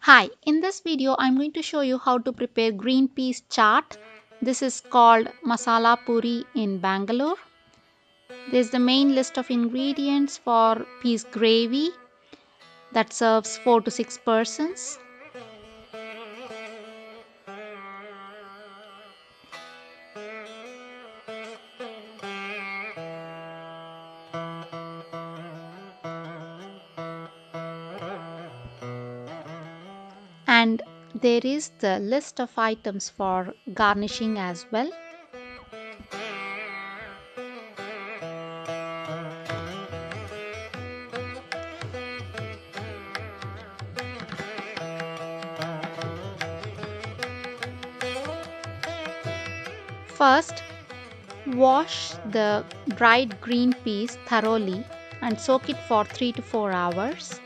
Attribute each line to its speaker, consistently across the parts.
Speaker 1: Hi, in this video I'm going to show you how to prepare green peas chaat. This is called Masala Puri in Bangalore. This is the main list of ingredients for peas gravy that serves 4 to 6 persons. And there is the list of items for garnishing as well. First, wash the dried green peas thoroughly and soak it for 3 to 4 hours.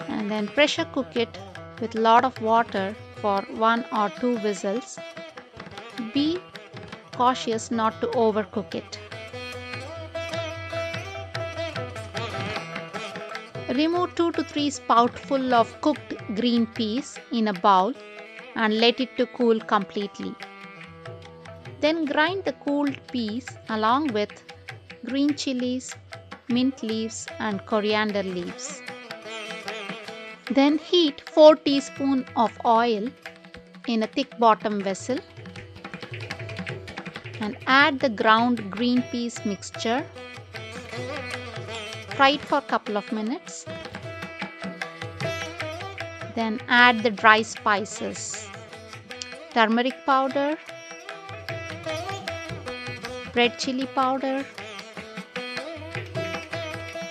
Speaker 1: And then pressure cook it with lot of water for 1 or 2 whistles. Be cautious not to overcook it. Remove 2 to 3 spoutful of cooked green peas in a bowl and let it to cool completely. Then grind the cooled peas along with green chilies, mint leaves and coriander leaves. Then heat 4 teaspoons of oil in a thick bottom vessel and add the ground green peas mixture. Fry it for a couple of minutes. Then add the dry spices, turmeric powder, red chili powder,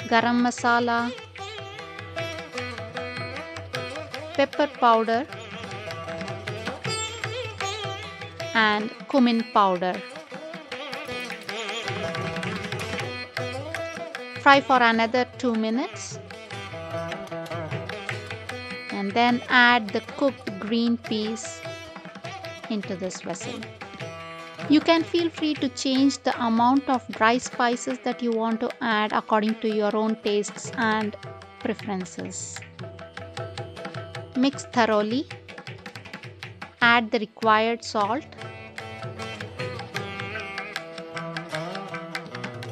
Speaker 1: garam masala, pepper powder and cumin powder. Fry for another 2 minutes and then add the cooked green peas into this vessel. You can feel free to change the amount of dry spices that you want to add according to your own tastes and preferences. Mix thoroughly. Add the required salt.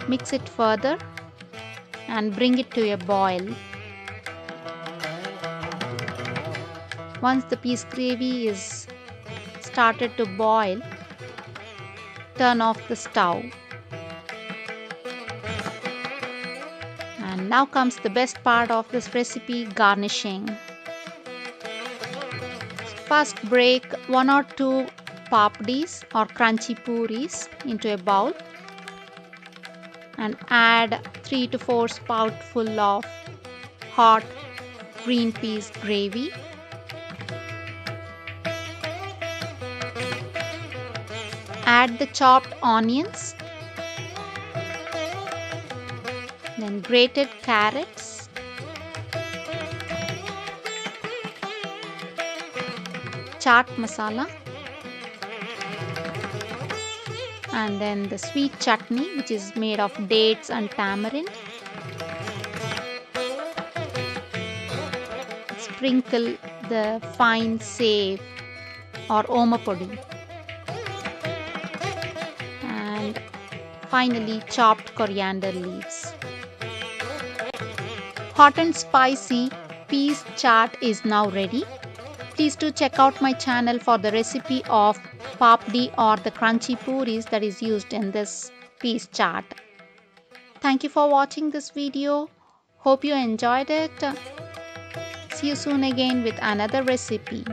Speaker 1: Mix it further and bring it to a boil. Once the peas gravy is started to boil, turn off the stove. And now comes the best part of this recipe, garnishing. First, break 1 or 2 papdis or crunchy pooris into a bowl and add 3 to 4 spoutful of hot green peas gravy. Add the chopped onions, then grated carrots, chaat masala, and then the sweet chutney, which is made of dates and tamarind. Sprinkle the fine save or oma podi. And finally chopped coriander leaves. Hot and spicy peas chaat is now ready. Please do check out my channel for the recipe of papdi or the crunchy puris that is used in this peas chaat. Thank you for watching this video. Hope you enjoyed it. See you soon again with another recipe.